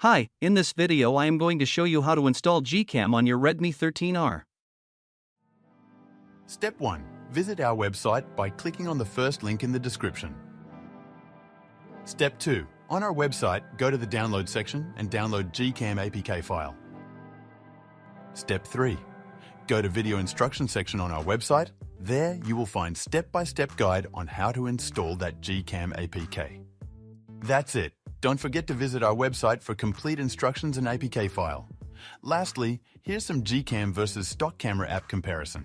Hi, in this video I am going to show you how to install GCam on your Redmi 13R. Step 1. Visit our website by clicking on the first link in the description. Step 2. On our website, go to the download section and download GCam APK file. Step 3. Go to video instruction section on our website. There you will find step-by-step guide on how to install that GCam APK. That's it. Don't forget to visit our website for complete instructions and APK file. Lastly, here's some GCam versus stock camera app comparison.